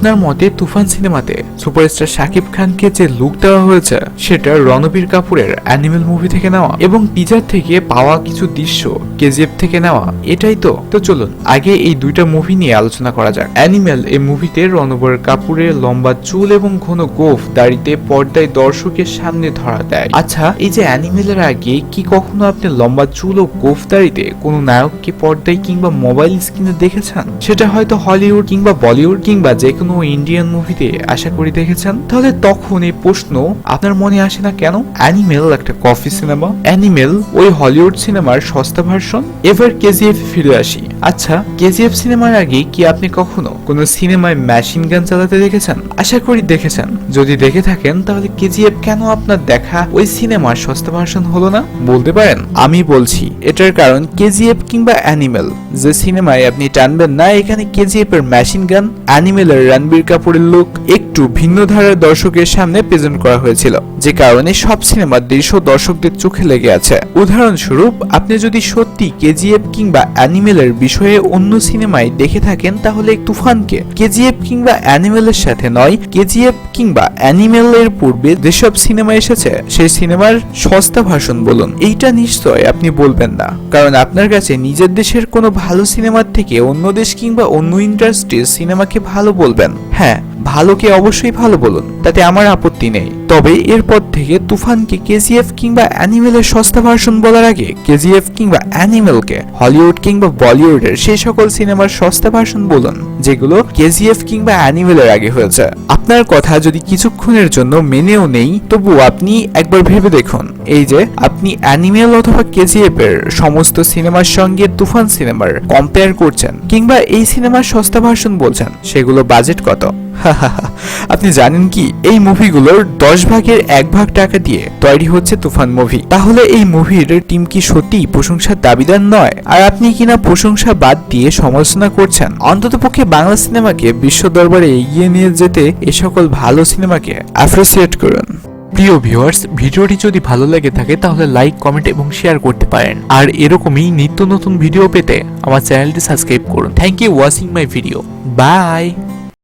আপনার মতে তুফান সিনেমাতে সুপারস্টার শাকিব খানকে যে লুক দেওয়া হয়েছে সেটা রণবীর কাপুরের অ্যানিমেল মুভি থেকে নেওয়া এবং টিজার থেকে পাওয়া কিছু দৃশ্য কেজিএফ থেকে নেওয়া, এটাই তো চলুন আগে এই দুইটা মুভি নিয়ে আলোচনা করা যাক। অ্যানিমেল এই মুভিতে রণবীর কাপুরের লম্বা চুল এবং ঘন গোফ দাড়িতে পর্দায় দর্শকের সামনে ধরা দেয়। আচ্ছা, এই যে অ্যানিমেলের আগে কি কখনো আপনি লম্বা চুল ও গোফ দাড়িতে কোনো নায়ককে পর্দায় কিংবা মোবাইল স্ক্রিনে দেখেছেন? সেটা হয়তো হলিউড কিংবা বলিউড কিংবা যে কোনো ইন্ডিয়ান মুভিতে আশা করি দেখেছেন। তাহলে তখন এই প্রশ্ন আপনার মনে আসে না কেন? অ্যানিমেল একটা কফি সিনেমা, অ্যানিমেল ওই হলিউড সিনেমার সস্তা ভার্সন। এবার কেজিএফ ফিরে আসি। আচ্ছা, কেজিএফ সিনেমার আগে কি আপনি কখনো কোনো সিনেমায় মেশিন গান চালাতে দেখেছেন? আশা করি দেখেছেন। যদি দেখে থাকেন তাহলে কেজিএফ কেন আপনার দেখা ওই সিনেমার সস্তা ভার্সন হলো না বলতে পারেন? আমি বলছি এটার কারণ কেজিএফ কিংবা অ্যানিমেল যে সিনেমায় আপনি টানবেন না, এখানে কেজিএফ এর মেশিন গান, অ্যানিমেলের রণবীর কাপুরের লুক একটু ভিন্ন ধারার দর্শকের সামনে প্রেজেন্ট করা হয়েছিল, যে কারণে সব সিনেমার দৃশ্য দর্শকদের চোখে লেগে আছে। উদাহরণস্বরূপ, আপনি যদি সত্যি কেজিএফ কিংবা অ্যানিমেলের বিষয়ে অন্য সিনেমায় দেখে থাকেন তাহলে তুফানকে কেজিএফ কিংবা অ্যানিমেলের সাথে নয়, কেজিএফ কিংবা অ্যানিমেলের পূর্বে যেসব সিনেমা এসেছে সেই সিনেমার সস্তা ভার্সন বলুন। এইটা নিশ্চয় আপনি বলবেন না, কারণ আপনার কাছে নিজের দেশের কোনো ভালো সিনেমার থেকে অন্য দেশ কিংবা অন্য ইন্ডাস্ট্রির সিনেমাকে ভালো বলবেন। হ্যাঁ, ভালোকে অবশ্যই ভালো বলুন, তাতে আমার আপত্তি নেই। তবে এরপর থেকে তুফানকে কেজিএফ কিংবা অ্যানিমেলের সস্তা ভার্সন বলার আগে কেজিএফ কিংবা অ্যানিমেলকে হলিউড কিংবা বলিউডের সেই সকল সিনেমার সস্তা ভার্সন বলুন যেগুলো কেজিএফ কিংবা অ্যানিমেলের আগে হয়েছে। আপনার কথা যদি কিছুক্ষণের জন্য মেনেও নেই, তবু আপনি একবার ভেবে দেখুন, এই যে আপনি অ্যানিমেল অথবা কেজিএফ এর সমস্ত সিনেমার সঙ্গে তুফান সিনেমার কম্পেয়ার করছেন কিংবা এই সিনেমার সস্তা ভার্সন বলছেন, সেগুলো বাজেট কত? আপনি জানেন কি, এই মুভিগুলোর 10 ভাগের 1 ভাগ টাকা দিয়ে তৈরি হচ্ছে তুফান মুভি। তাহলে এই মুভির টিম কি সত্যি প্রশংসার দাবিদার নয়? আর আপনি কিনা প্রশংসা বাদ দিয়ে সমালোচনা করছেন। অন্ততপক্ষে বাংলা সিনেমাকে বিশ্ব দরবারে এগিয়ে নিয়ে যেতে এ সকল ভালো সিনেমাকে অ্যাপ্রিসিয়েট করুন। প্রিয় ভিউয়ার্স, ভিডিওটি যদি ভালো লেগে থাকে তাহলে লাইক, কমেন্ট এবং শেয়ার করতে পারেন। আর এরকমই নিত্য নতুন ভিডিও পেতে আমার চ্যানেলটি সাবস্ক্রাইব করুন। Thank you watching my video. By.